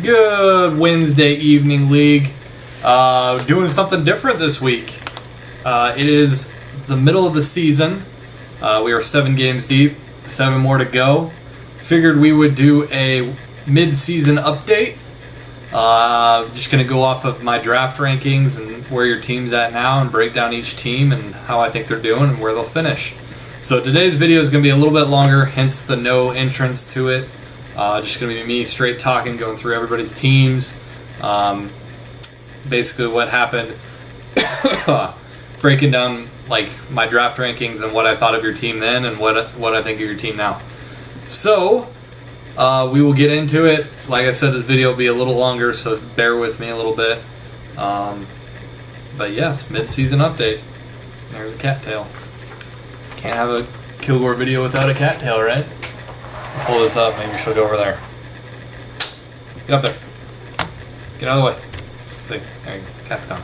Good Wednesday evening, league. Doing something different this week. It is the middle of the season. We are 7 games deep, 7 more to go. Figured we would do a mid-season update. Just going to go off of my draft rankings and where your team's at now and break down each team and how I think they're doing and where they'll finish. So today's video is going to be a little bit longer, hence the no entrance to it. Just going to be me straight talking, going through everybody's teams, basically what happened, breaking down like my draft rankings and what I thought of your team then and what I think of your team now. So we will get into it. Like I said, this video will be a little longer, so bear with me a little bit. But yes, mid-season update. There's a cattail. Can't have a Kilgore video without a cattail, right? Pull this up, maybe she'll go over there. Get up there. Get out of the way. See, there you go. Cat's gone.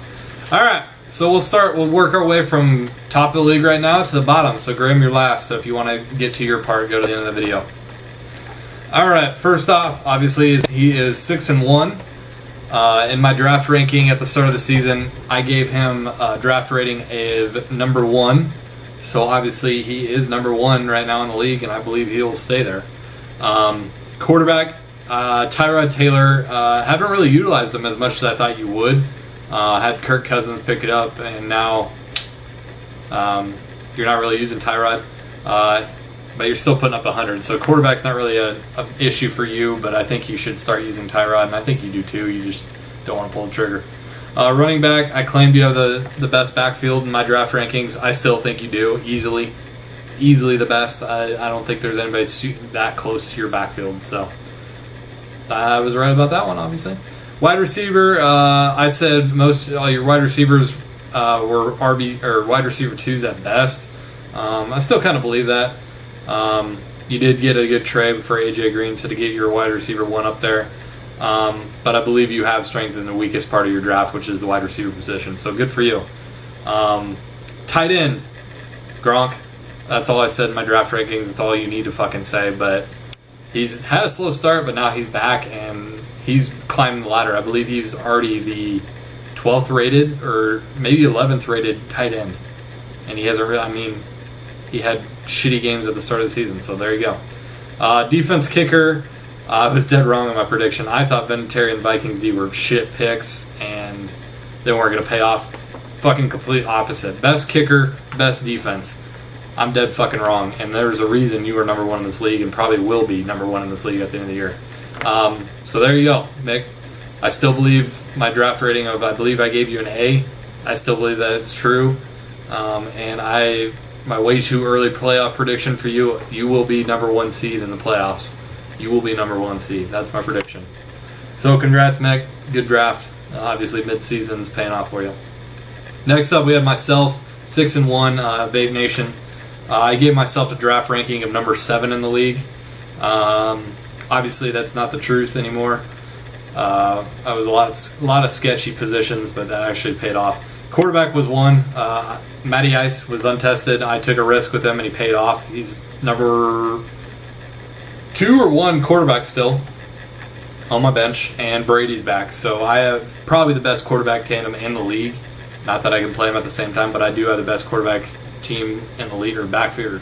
Alright, so we'll work our way from top of the league right now to the bottom. So Graham, you're last, so if you want to get to your part, go to the end of the video. Alright, first off, obviously, he is 6-1. In my draft ranking at the start of the season, I gave him a draft rating of number 1. So obviously he is number 1 right now in the league, and I believe he will stay there. Quarterback, Tyrod Taylor, haven't really utilized him as much as I thought you would. Had Kirk Cousins pick it up, and now you're not really using Tyrod, but you're still putting up 100. So quarterback's not really an issue for you, but I think you should start using Tyrod, and I think you do too. You just don't want to pull the trigger. Running back, I claimed you have the best backfield in my draft rankings. I still think you do, easily the best. I don't think there's anybody that close to your backfield, so I was right about that one, obviously. Wide receiver, I said all your wide receivers were RB or wide receiver 2s at best. I still kind of believe that. You did get a good trade for AJ Green, so to get your wide receiver 1 up there. But I believe you have strength in the weakest part of your draft, which is the wide receiver position. So good for you. Tight end, Gronk. That's all I said in my draft rankings. That's all you need to fucking say. But he's had a slow start, but now he's back and he's climbing the ladder. I believe he's already the 12th rated or maybe 11th rated tight end. And he hasn't really, I mean, he had shitty games at the start of the season. So there you go. Defense kicker. I was dead wrong on my prediction. I thought Vinatieri and Vikings D were shit picks, and they weren't going to pay off. Fucking complete opposite. Best kicker, best defense. I'm dead fucking wrong, and there's a reason you are number 1 in this league and probably will be number 1 in this league at the end of the year. So there you go, Mick. I still believe my draft rating of, I believe I gave you an A. I still believe that it's true. And my way too early playoff prediction for you, you will be number 1 seed in the playoffs. You will be number 1 seed. That's my prediction. So congrats, Mick. Good draft. Obviously, mid-season's paying off for you. Next up, we have myself, 6-1, Vape Nation. I gave myself a draft ranking of number 7 in the league. Obviously, that's not the truth anymore. I was a lot of sketchy positions, but that actually paid off. Quarterback was 1. Matty Ice was untested. I took a risk with him, and he paid off. He's number 2 or 1 quarterback still on my bench, and Brady's back. So I have probably the best quarterback tandem in the league. Not that I can play them at the same time, but I do have the best quarterback team in the league, or backfield.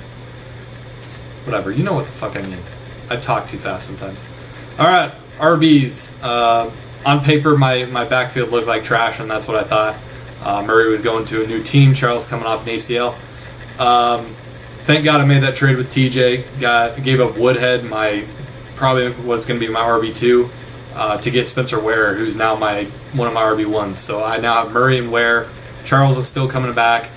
Whatever, you know what the fuck I mean. I talk too fast sometimes. Alright, RBs. On paper, my backfield looked like trash, and that's what I thought. Murray was going to a new team. Charles coming off an ACL. Thank God I made that trade with TJ. Gave up Woodhead, probably was going to be my RB2, to get Spencer Ware, who's now one of my RB1s. So I now have Murray and Ware. Charles is still coming back.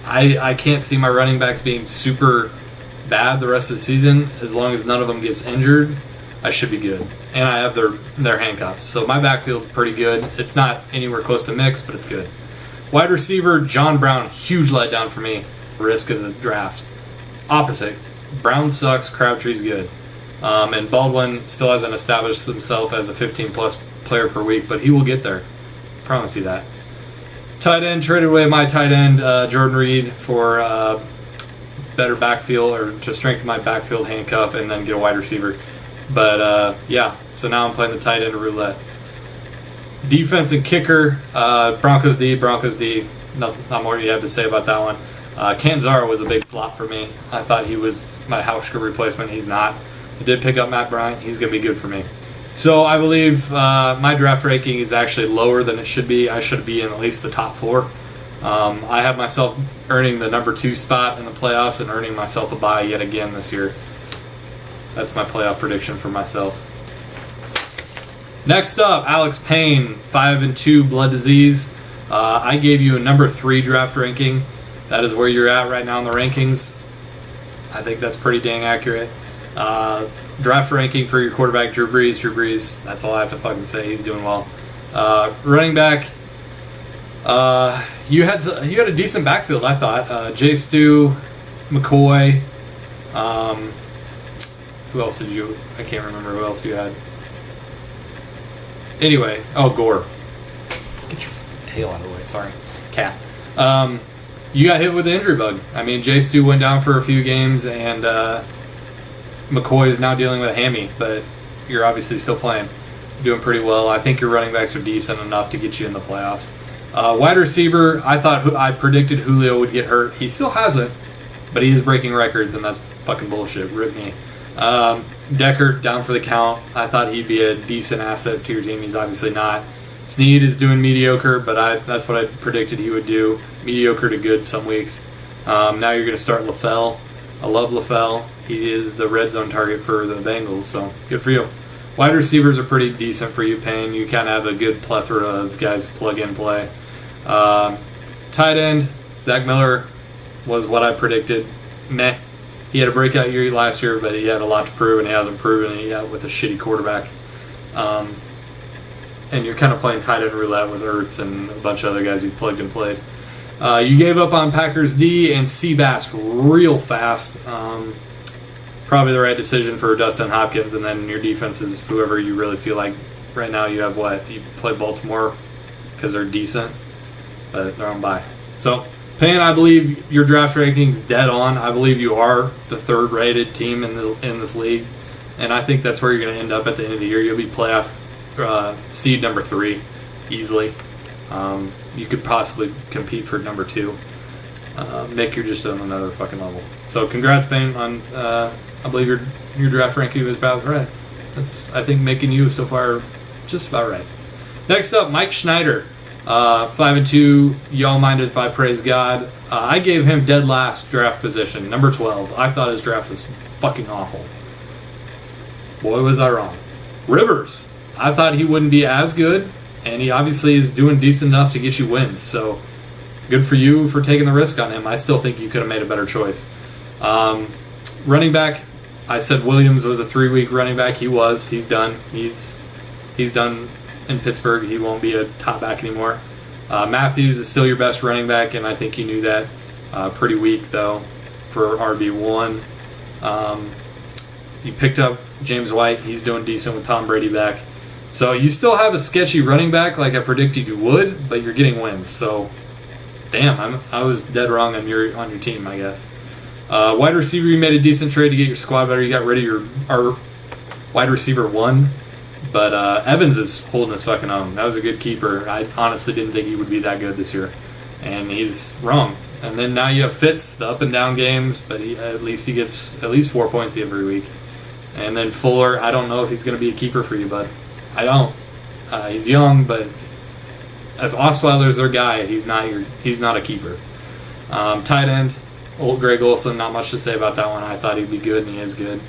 I can't see my running backs being super bad the rest of the season. As long as none of them gets injured, I should be good. And I have their handcuffs. So my backfield's pretty good. It's not anywhere close to mixed, but it's good. Wide receiver, John Brown, huge letdown for me. Risk of the draft. Opposite. Brown sucks, Crabtree's good. And Baldwin still hasn't established himself as a 15-plus player per week, but he will get there. Promise you that. Tight end, traded away my tight end, Jordan Reed, for better backfield, or to strengthen my backfield handcuff, and then get a wide receiver. But yeah, so now I'm playing the tight end roulette. Defense and kicker, Broncos D. Not more you have to say about that one. Canzaro was a big flop for me. I thought he was my Hauschka replacement. He's not. I did pick up Matt Bryant. He's going to be good for me. So I believe my draft ranking is actually lower than it should be. I should be in at least the top 4. I have myself earning the number 2 spot in the playoffs and earning myself a bye yet again this year. That's my playoff prediction for myself. Next up, Alex Payne, 5-2 blood disease. I gave you a number 3 draft ranking. That is where you're at right now in the rankings. I think that's pretty dang accurate. Draft ranking for your quarterback, Drew Brees. That's all I have to fucking say. He's doing well. Running back, you had a decent backfield, I thought. Jay Stu, McCoy. Who else did you? I can't remember who else you had. Anyway, Gore. Get your tail out of the way. Sorry, cat. You got hit with the injury bug. I mean, Jay Stu went down for a few games, and McCoy is now dealing with a hammy, but you're obviously still playing. Doing pretty well. I think your running backs are decent enough to get you in the playoffs. Wide receiver, I predicted Julio would get hurt. He still hasn't, but he is breaking records, and that's fucking bullshit. Rip me. Decker, down for the count. I thought he'd be a decent asset to your team. He's obviously not. Snead is doing mediocre, but that's what I predicted he would do. Mediocre to good some weeks. Now you're going to start LaFell. I love LaFell. He is the red zone target for the Bengals, so good for you. Wide receivers are pretty decent for you, Payne. You kind of have a good plethora of guys to plug and play. Tight end, Zach Miller was what I predicted. Meh. He had a breakout year last year, but he had a lot to prove, and he hasn't proven it yet with a shitty quarterback. And you're kind of playing tight end roulette with Ertz and a bunch of other guys you plugged and played. You gave up on Packers D and Seabass real fast. Probably the right decision for Dustin Hopkins, and then your defense is whoever you really feel like. Right now you have what? You play Baltimore because they're decent, but they're on bye. So, Payne, I believe your draft ranking's dead on. I believe you are the 3rd-rated team in this league, and I think that's where you're going to end up at the end of the year. You'll be playoff seed number 3 easily. You could possibly compete for number 2. Nick, you're just on another fucking level. So congrats, Payne, on I believe your draft ranking was about right. That's, I think, making you so far just about right. Next up, Mike Schneider, 5-2. Y'all mind if I praise God? I gave him dead last draft position, number 12. I thought his draft was fucking awful. Boy, was I wrong. Rivers, I thought he wouldn't be as good, and he obviously is doing decent enough to get you wins. So good for you for taking the risk on him. I still think you could have made a better choice. Running back, I said Williams was a 3-week running back. He was. He's done. He's done in Pittsburgh. He won't be a top back anymore. Matthews is still your best running back, and I think you knew that. Pretty weak, though, for RB1. You picked up James White. He's doing decent with Tom Brady back. So you still have a sketchy running back like I predicted you would, but you're getting wins. So, damn, I was dead wrong on your team, I guess. Wide receiver, you made a decent trade to get your squad better. You got rid of our wide receiver 1. But Evans is holding his fucking own. That was a good keeper. I honestly didn't think he would be that good this year. And he's wrong. And then now you have Fitz, the up and down games, but at least he gets at least 4 points every week. And then Fuller, I don't know if he's going to be a keeper for you, bud. I don't. He's young, but if Osweiler's their guy, he's not a keeper. Tight end, old Greg Olsen, not much to say about that one. I thought he'd be good, and he is good.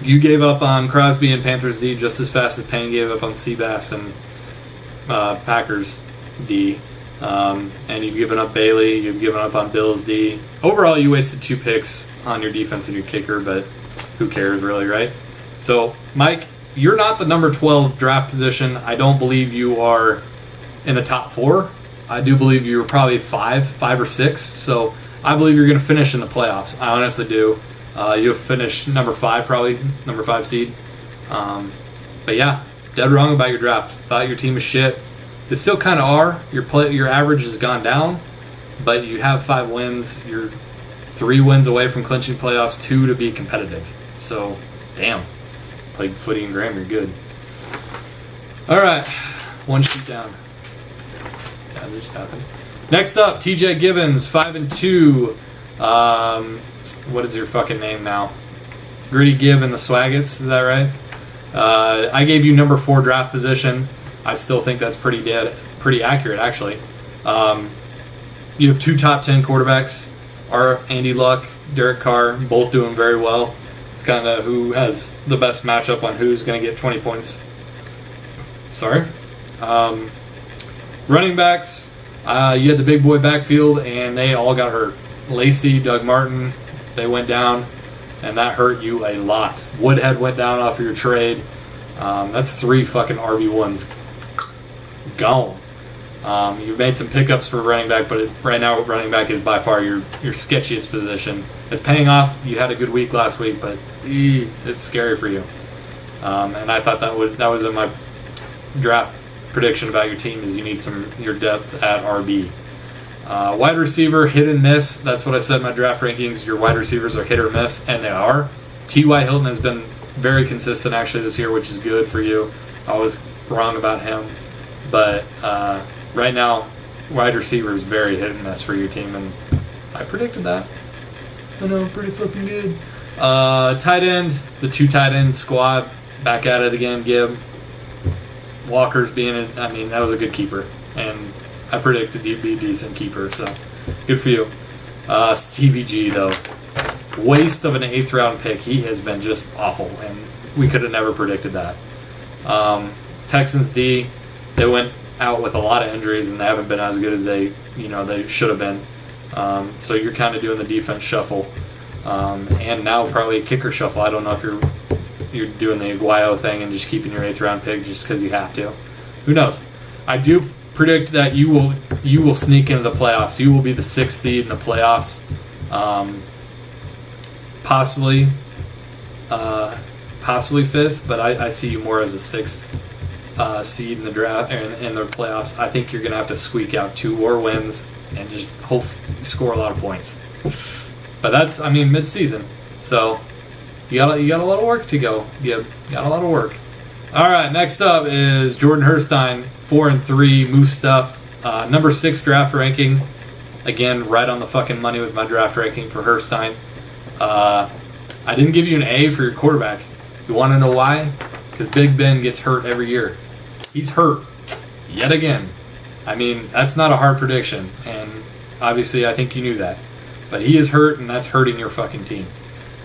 You gave up on Crosby and Panthers D just as fast as Payne gave up on Seabass and Packers D. And you've given up Bailey. You've given up on Bills D. Overall, you wasted 2 picks on your defense and your kicker, but who cares, really, right? So, Mike, you're not the number 12 draft position. I don't believe you are in the top 4. I do believe you're probably 5 or 6. So, I believe you're going to finish in the playoffs. I honestly do. You'll finish number 5, probably number 5 seed. But yeah, dead wrong about your draft. Thought your team was shit. They still kind of are. Your average has gone down, but you have 5 wins. You're 3 wins away from clinching playoffs, 2 to be competitive. So Damn. Played footy and Graham, you're good. Alright. One sheet down. Yeah, that just happened. Next up, TJ Gibbons, 5-2. What is your fucking name now? Gritty Gibb and the Swaggets, is that right? I gave you number 4 draft position. I still think that's pretty accurate, actually. You have 2 top 10 quarterbacks, are Andy Luck, Derek Carr, both doing very well. It's kind of who has the best matchup on who's going to get 20 points. Sorry. Running backs, you had the big boy backfield, and they all got hurt. Lacey, Doug Martin, they went down, and that hurt you a lot. Woodhead went down off of your trade. That's 3 fucking RB1s gone. You've made some pickups for running back, but right now running back is by far your sketchiest position. It's paying off. You had a good week last week, but it's scary for you. And I thought that was in my draft prediction about your team, is you need your depth at RB. Wide receiver, hit and miss. That's what I said in my draft rankings. Your wide receivers are hit or miss, and they are. T.Y. Hilton has been very consistent actually this year, which is good for you. I was wrong about him. But right now, wide receiver is very hit and miss for your team, and I predicted that. I know, pretty fucking good. Tight end, the 2 tight end squad, back at it again, Gibb. Walker's being that was a good keeper, and I predicted he'd be a decent keeper, so good for you. Stevie G, though, waste of an 8th round pick. He has been just awful, and we could have never predicted that. Texans D, they went out with a lot of injuries, and they haven't been as good as they should have been. So you're kind of doing the defense shuffle, and now probably a kicker shuffle. I don't know if you're doing the Aguayo thing and just keeping your 8th round pick just because you have to. Who knows? I do predict that you will sneak into the playoffs. You will be the 6th seed in the playoffs, possibly 5th, but I see you more as a 6th seed in the draft and in the playoffs. I think you're going to have to squeak out 2 more wins and just hope score a lot of points. But that's mid-season, so you got a lot of work to go. You got a lot of work. All right, next up is Jordan Herstein, 4-3, Moose Stuff, number 6 draft ranking. Again, right on the fucking money with my draft ranking for Herstein. I didn't give you an A for your quarterback. You want to know why? Because Big Ben gets hurt every year. He's hurt yet again. That's not a hard prediction, and obviously I think you knew that. But he is hurt, and that's hurting your fucking team.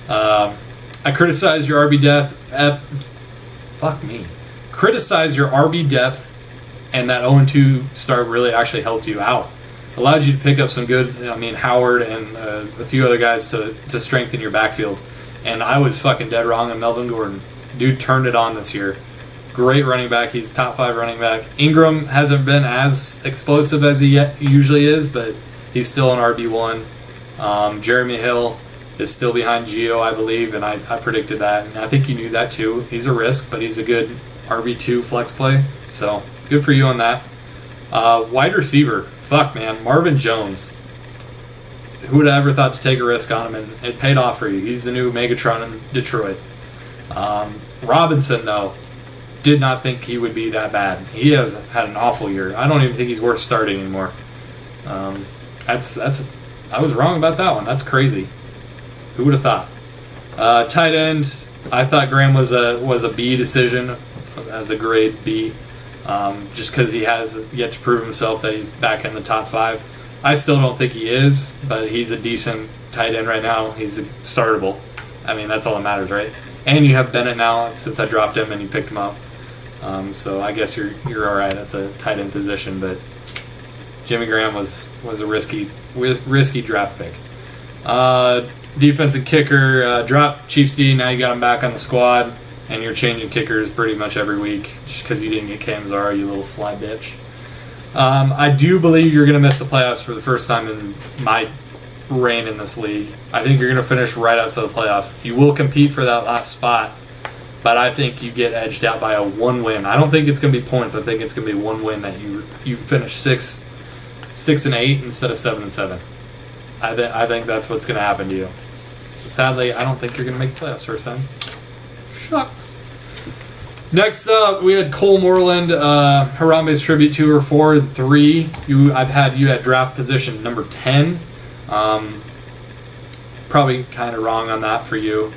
I criticize your RB depth. Criticize your RB depth, and that 0-2 start really actually helped you out. Allowed you to pick up some good, Howard and a few other guys to strengthen your backfield. And I was fucking dead wrong on Melvin Gordon. Dude turned it on this year. Great running back. He's top 5 running back. Ingram hasn't been as explosive as he usually is, but he's still an RB1. Jeremy Hill is still behind Gio, I believe, and I predicted that. And I think you knew that too. He's a risk, but he's a good RB2 flex play. So good for you on that. Wide receiver. Fuck, man. Marvin Jones. Who would have ever thought to take a risk on him? And it paid off for you. He's the new Megatron in Detroit. Robinson, though, did not think he would be that bad. He has had an awful year. I don't even think he's worth starting anymore. I was wrong about that one. That's crazy. Who would have thought? Tight end, I thought Graham was a B decision, as a grade B, just because he has yet to prove himself that he's back in the top 5. I still don't think he is, but he's a decent tight end right now. He's startable. That's all that matters, right? And you have Bennett now since I dropped him and you picked him up. So I guess you're all right at the tight end position, but Jimmy Graham was a risky draft pick. Defense and kicker, drop Chiefs D. Now you got him back on the squad, and you're changing kickers pretty much every week just because you didn't get Kanzara, you little sly bitch. I do believe you're going to miss the playoffs for the first time in my reign in this league. I think you're going to finish right outside the playoffs. You will compete for that last spot, but I think you get edged out by a 1 win. I don't think it's going to be points. I think it's going to be 1 win that you finish 6-8 instead of 7-7. I think that's what's going to happen to you. So sadly, I don't think you're going to make the playoffs first time. Shucks. Next up, we had Cole Moreland, Harambe's Tribute to her 4 and 3. You had draft position number 10. Probably kind of wrong on that for you.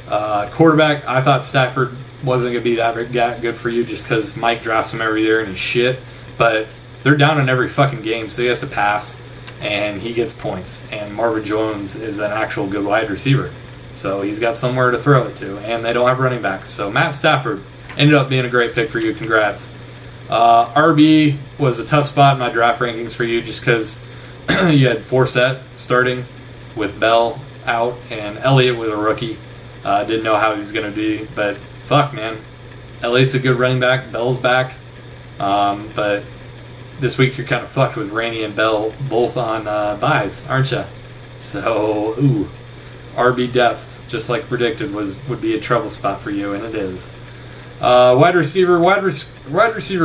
Quarterback, I thought Stafford wasn't going to be that good for you just because Mike drafts him every year and he's shit. But they're down in every fucking game, so he has to pass, and he gets points. And Marvin Jones is an actual good wide receiver, so he's got somewhere to throw it to. And they don't have running backs. So Matt Stafford ended up being a great pick for you. Congrats. RB was a tough spot in my draft rankings for you just because you had Forsett starting with Bell out, and Elliott was a rookie. Didn't know how he was going to be, but fuck, man. Elliott's a good running back. Bell's back. But this week you're kind of fucked with Rainey and Bell both on buys, aren't you? So, RB depth, just like predicted, would be a trouble spot for you, and it is. Wide receiver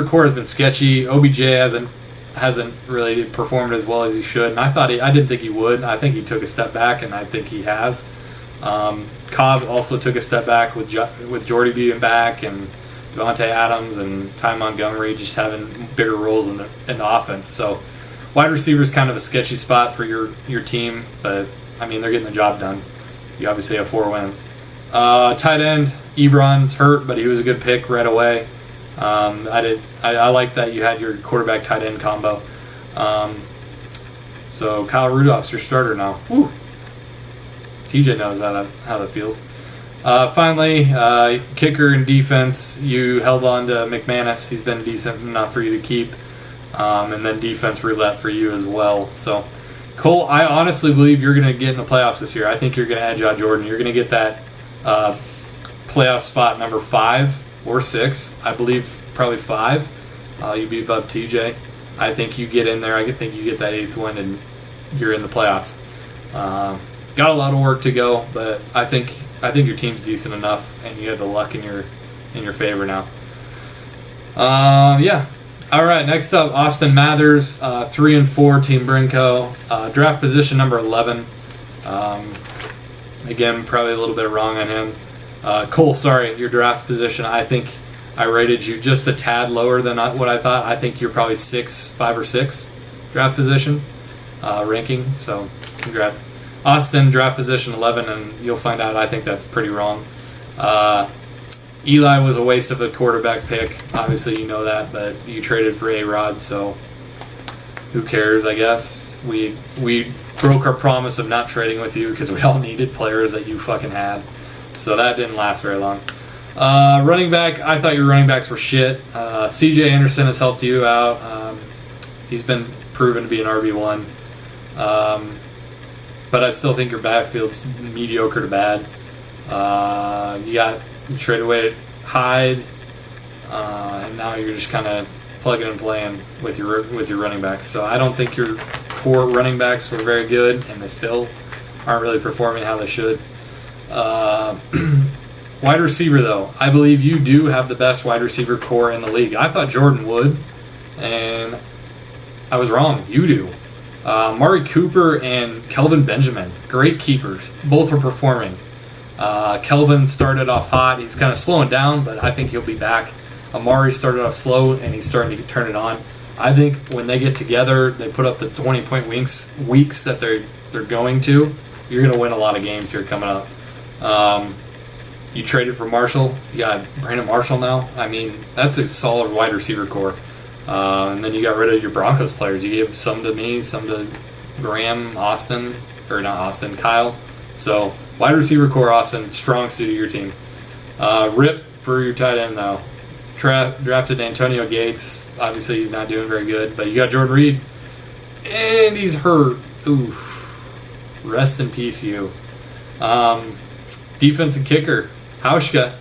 core has been sketchy. OBJ hasn't really performed as well as he should, and I didn't think he would. I think he took a step back, and I think he has. Cobb also took a step back with Jordy being back, and Devontae Adams and Ty Montgomery just having bigger roles in the offense. So wide receiver is kind of a sketchy spot for your team, but I mean they're getting the job done. You obviously have 4 wins. Tight end, Ebron's hurt, but he was a good pick right away. I like that you had your quarterback tight end combo. So Kyle Rudolph's your starter now. Woo. TJ knows how that feels. Finally, kicker and defense, you held on to McManus. He's been decent enough for you to keep. And then defense roulette for you as well. So, Cole, I honestly believe you're going to get in the playoffs this year. I think you're going to add Josh Jordan. You're going to get that playoff spot number 5 or 6. I believe probably 5. You'd be above TJ. I think you get in there. I think you get that 8th win and you're in the playoffs. Got a lot of work to go, but I think your team's decent enough, and you have the luck in your favor now. Yeah. All right. Next up, Austin Mathers, 3 and 4, Team Brinko, draft position number 11. Again, probably a little bit wrong on him. Cole, sorry, your draft position. I think I rated you just a tad lower than what I thought. I think you're probably 5 or 6 draft position ranking. So, congrats. Austin, draft position 11, and you'll find out I think that's pretty wrong. Eli was a waste of a quarterback pick. Obviously, you know that, but you traded for A-Rod, so who cares, I guess. We broke our promise of not trading with you because we all needed players that you fucking had. So that didn't last very long. Running back, I thought your running backs were shit. C.J. Anderson has helped you out. He's been proven to be an RB1. But I still think your backfield's mediocre to bad. You traded away Hyde, and now you're just kind of plugging and playing with your running backs. So I don't think your core running backs were very good, and they still aren't really performing how they should. Wide receiver, though, I believe you do have the best wide receiver core in the league. I thought Jordan would, and I was wrong. You do. Mari Cooper and Kelvin Benjamin, great keepers. Both are performing. Kelvin started off hot. He's kind of slowing down, but I think he'll be back. Amari started off slow, and he's starting to turn it on. I think when they get together, they put up the 20-point weeks that they're going to. You're going to win a lot of games here coming up. You traded for Marshall. You got Brandon Marshall now. I mean, that's a solid wide receiver core. And then you got rid of your Broncos players. You gave some to me, some to Graham, Kyle. So, wide receiver core, Austin, strong suit of your team. Rip for your tight end, though. Drafted Antonio Gates. Obviously, he's not doing very good. But you got Jordan Reed. And he's hurt. Oof. Rest in peace, you. Defense and kicker. Hauschka.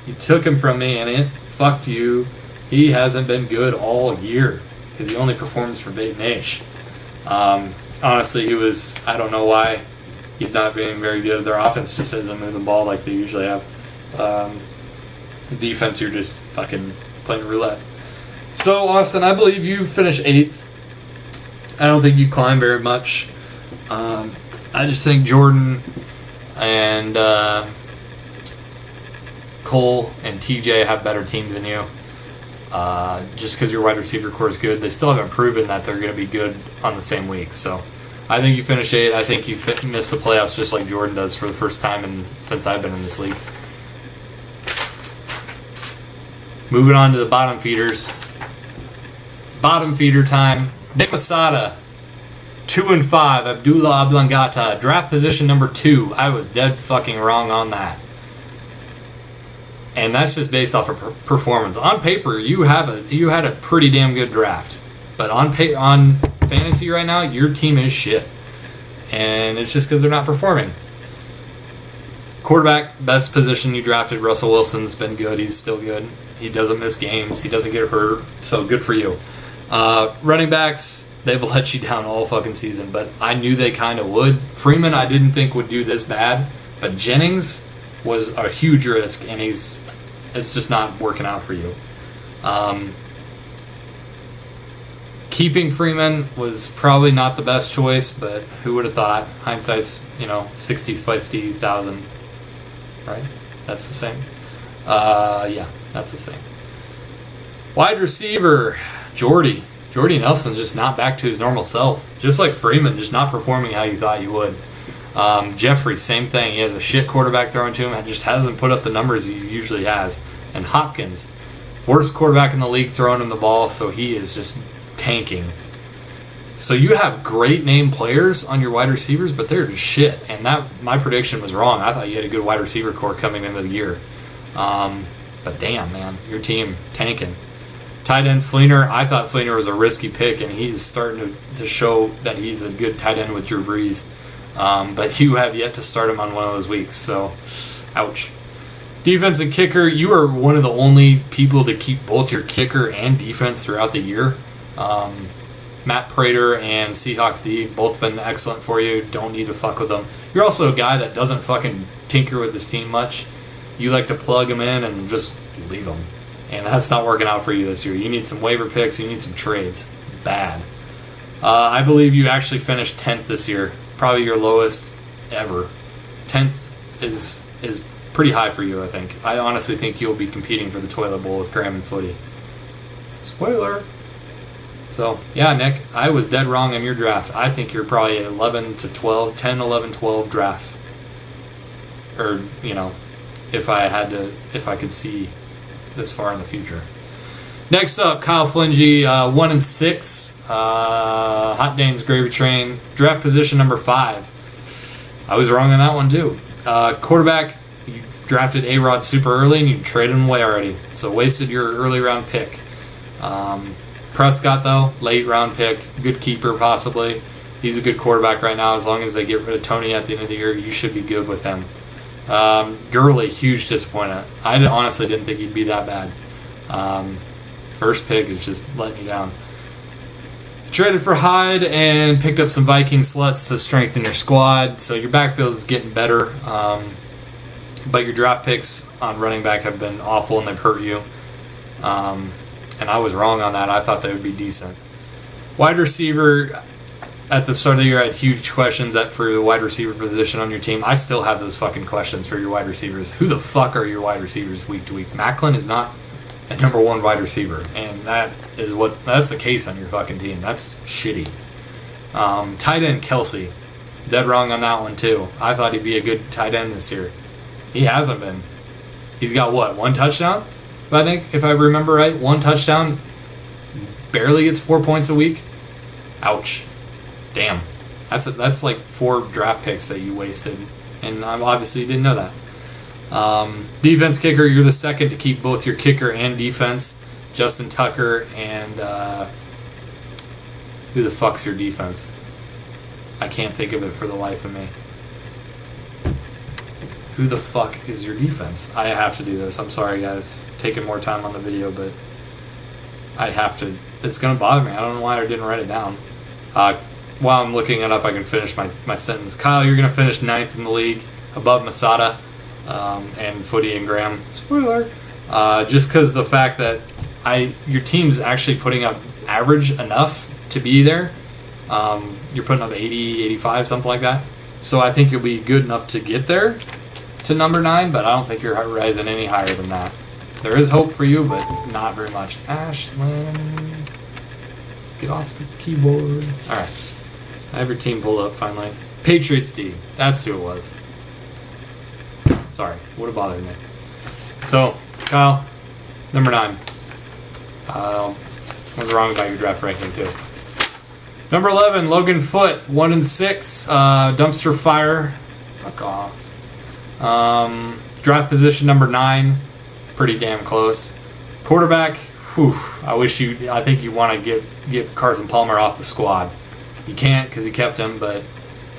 You took him from me, and it fucked you. He hasn't been good all year because he only performs for Bait Nation. Honestly, I don't know why he's not being very good. Their offense just isn't moving the ball like they usually have. Defense, you're just fucking playing roulette. So, Austin, I believe you finished 8th. I don't think you climbed very much. I just think Jordan and Cole and TJ have better teams than you. Just because your wide receiver core is good, they still haven't proven that they're going to be good on the same week. So I think you finish 8th. I think you miss the playoffs just like Jordan does for the first time since I've been in this league. Moving on to the bottom feeders. Bottom feeder time. Nick Masada, 2-5. Abdullah Ablangata, draft position number 2. I was dead fucking wrong on that. And that's just based off of performance. On paper, you had a pretty damn good draft, but on fantasy right now, your team is shit, and it's just because they're not performing. Quarterback, best position you drafted. Russell Wilson's been good. He's still good. He doesn't miss games. He doesn't get hurt. So good for you. Running backs, they've let you down all fucking season, but I knew they kind of would. Freeman, I didn't think would do this bad, but Jennings was a huge risk, and it's just not working out for you. Keeping Freeman was probably not the best choice, but who would have thought? Hindsight's 60-50,000, right? That's the same. Yeah, that's the same. Wide receiver, Jordy Nelson, just not back to his normal self. Just like Freeman, just not performing how you thought you would. Jeffrey, same thing. He has a shit quarterback throwing to him and just hasn't put up the numbers he usually has. And Hopkins, worst quarterback in the league throwing him the ball, so he is just tanking. So you have great name players on your wide receivers, but they're just shit. And my prediction was wrong. I thought you had a good wide receiver core coming into the year. But damn, man, your team tanking. Tight end Fleener, I thought Fleener was a risky pick, and he's starting to show that he's a good tight end with Drew Brees. But you have yet to start him on one of those weeks, so ouch. Defense and kicker, you are one of the only people to keep both your kicker and defense throughout the year. Matt Prater and Seahawks D, both been excellent for you. Don't need to fuck with them. You're also a guy that doesn't fucking tinker with his team much. You like to plug them in and just leave them. And that's not working out for you this year. You need some waiver picks. You need some trades. Bad. I believe you actually finished 10th this year. Probably your lowest ever. 10th is pretty high for you, I think. I honestly think you'll be competing for the toilet bowl with Graham and Footy. Spoiler. So, yeah, Nick, I was dead wrong on your draft. I think you're probably 11 to 12, 10, 11, 12 draft. Or, if I could see this far in the future. Next up, Kyle Flingy, 1-6. Hot Dane's Gravy Train. Draft position number 5. I was wrong on that one too. Quarterback, you drafted A-Rod super early and you traded him away already. So wasted your early round pick. Prescott, though, late round pick. Good keeper, possibly. He's a good quarterback right now. As long as they get rid of Tony at the end of the year, you should be good with him. Gurley, huge disappointment. I honestly didn't think he'd be that bad. First pick is just letting you down. Traded for Hyde and picked up some Viking sluts to strengthen your squad. So your backfield is getting better. But your draft picks on running back have been awful and they've hurt you. And I was wrong on that. I thought they would be decent. Wide receiver, at the start of the year, I had huge questions for the wide receiver position on your team. I still have those fucking questions for your wide receivers. Who the fuck are your wide receivers week to week? Macklin is not a number 1 wide receiver, and that's the case on your fucking team. That's shitty. Tight end Kelsey, dead wrong on that one too. I thought he'd be a good tight end this year. He hasn't been. He's got 1 touchdown? I think, if I remember right, 1 touchdown, barely gets 4 points a week. Ouch. Damn. That's like 4 draft picks that you wasted, and I obviously didn't know that. Defense kicker, you're the second to keep both your kicker and defense. Justin Tucker and who the fuck's your defense? I can't think of it for the life of me. Who the fuck is your defense? I have to do this. I'm sorry, guys. Taking more time on the video, but I have to. It's going to bother me. I don't know why I didn't write it down. While I'm looking it up, I can finish my sentence. Kyle, you're going to finish 9th in the league, above Masada and Footy and Graham. Spoiler. Just because the fact that your team's actually putting up average enough to be there. You're putting up 80, 85, something like that. So I think you'll be good enough to get there to number 9, but I don't think you're rising any higher than that. There is hope for you, but not very much. Ashlyn, get off the keyboard. All right, I have your team pulled up finally. Patriots D, that's who it was. Sorry, would have bothered me. So, Kyle, number 9. What's wrong about your draft ranking too? Number 11, Logan Foote, 1-6, dumpster fire. Fuck off. Draft position number 9, pretty damn close. Quarterback, whew, I think you want to get Carson Palmer off the squad. You can't because you kept him, but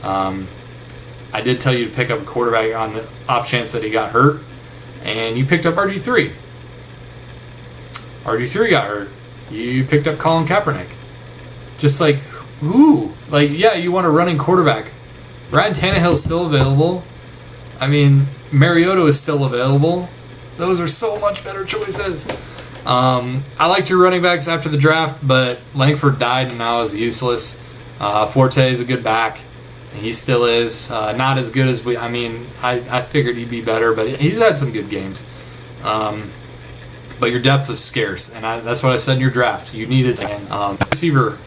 I did tell you to pick up a quarterback on the off chance that he got hurt, and you picked up RG3. RG3 got hurt. You picked up Colin Kaepernick. Just like, ooh, like, yeah, you want a running quarterback. Ryan Tannehill's still available. I mean, Mariota is still available. Those are so much better choices. I liked your running backs after the draft, but Langford died and now is useless. Forte is a good back. He still is. Not as good as I figured he'd be better, but he's had some good games. But your depth is scarce, and that's what I said in your draft. You needed receiver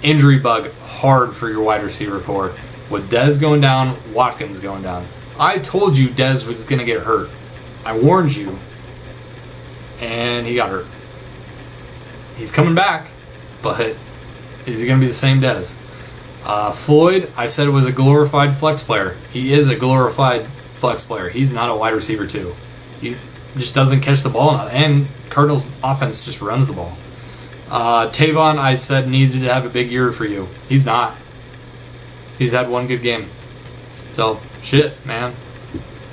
injury bug hard for your wide receiver core. With Dez going down, Watkins going down. I told you Dez was going to get hurt. I warned you, and he got hurt. He's coming back, but is he going to be the same Dez? Floyd, I said was a glorified flex player. He is a glorified flex player. He's not a wide receiver too. He just doesn't catch the ball enough, and Cardinals offense just runs the ball. Tavon, I said needed to have a big year for you. He's not. He's had one good game. So, shit, man.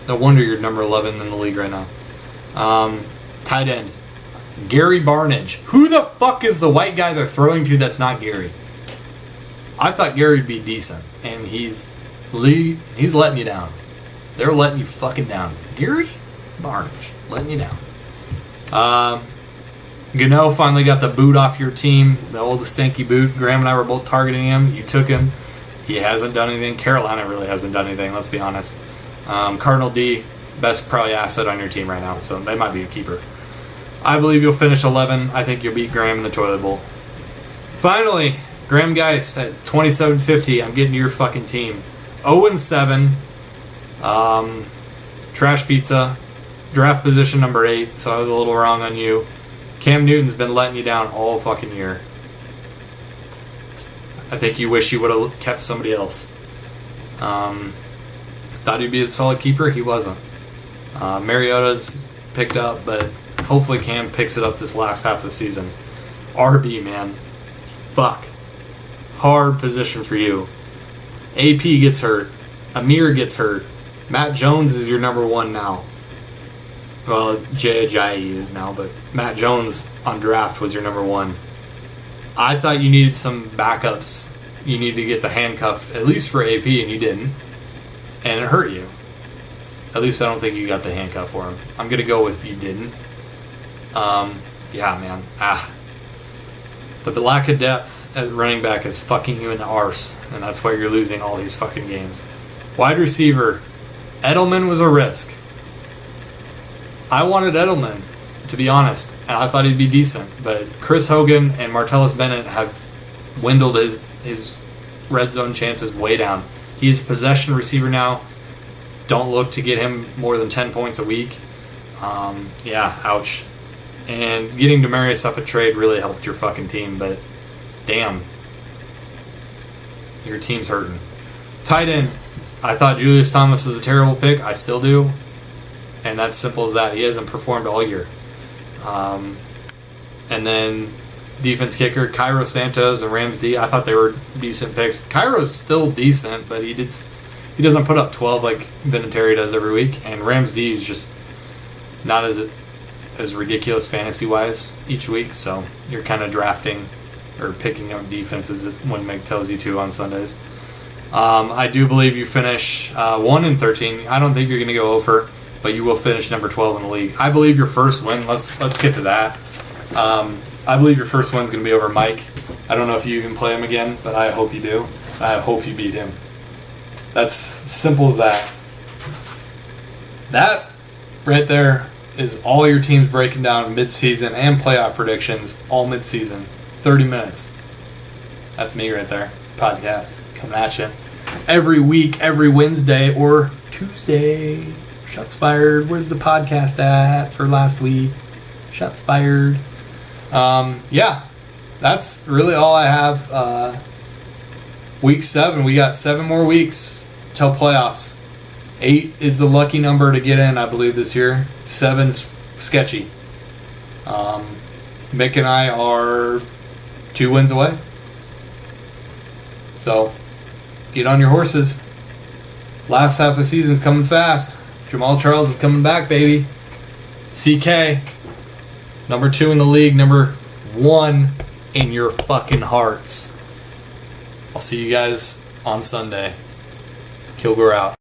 No wonder you're number 11 in the league right now. Tight end, Gary Barnidge. Who the fuck is the white guy they're throwing to that's not Gary? I thought Gary'd be decent, and he's letting you down. They're letting you fucking down. Gary Barnidge, letting you down. Gano finally got the boot off your team, the old stinky boot. Graham and I were both targeting him. You took him. He hasn't done anything. Carolina really hasn't done anything, let's be honest. Cardinal D, best probably asset on your team right now, so they might be a keeper. I believe you'll finish 11. I think you'll beat Graham in the toilet bowl. Finally, Graham Geis at 2750. I'm getting your fucking team. 0-7. Trash pizza. Draft position number 8, so I was a little wrong on you. Cam Newton's been letting you down all fucking year. I think you wish you would have kept somebody else. Thought he'd be a solid keeper. He wasn't. Mariota's picked up, but hopefully Cam picks it up this last half of the season. RB, man. Fuck. Hard position for you. AP gets hurt. Amir gets hurt. Matt Jones is your number 1 now. Well, Jay Ajayi is now, but Matt Jones on draft was your number 1. I thought you needed some backups. You needed to get the handcuff, at least for AP, and you didn't. And it hurt you. At least I don't think you got the handcuff for him. I'm going to go with you didn't. Yeah, man. The lack of depth at running back is fucking you in the arse, and that's why you're losing all these fucking games. Wide receiver, Edelman was a risk. I wanted Edelman, to be honest, and I thought he'd be decent, but Chris Hogan and Martellus Bennett have dwindled his red zone chances way down. He is possession receiver now. Don't look to get him more than 10 points a week. Yeah, ouch. And getting Demarius off a trade really helped your fucking team, but damn. Your team's hurting. Tight end, I thought Julius Thomas was a terrible pick. I still do. And that's simple as that. He hasn't performed all year. And then defense kicker, Cairo Santos and Rams D. I thought they were decent picks. Cairo's still decent, but he doesn't put up 12 like Vinatieri does every week. And Rams D is just not as ridiculous fantasy-wise each week. So you're kind of drafting or picking up defenses when Meg tells you to on Sundays. I do believe you finish 1-13. I don't think you're going to go over, but you will finish number 12 in the league. I believe your first win, let's get to that. I believe your first win's going to be over Mike. I don't know if you even play him again, but I hope you do. I hope you beat him. That's simple as that. that right there is all your teams breaking down mid-season and playoff predictions, all mid-season. 30 minutes. That's me right there. Podcast coming at you every week, every Wednesday or Tuesday. Shots fired. Where's the podcast at for last week? Shots fired. Yeah, that's really all I have. Week 7, we got 7 more weeks till playoffs. 8 is the lucky number to get in, I believe, this year. 7's sketchy. Mick and I are 2 wins away. So, get on your horses. Last half of the season's coming fast. Jamal Charles is coming back, baby. CK, number 2 in the league, number 1 in your fucking hearts. I'll see you guys on Sunday. Kilgore out.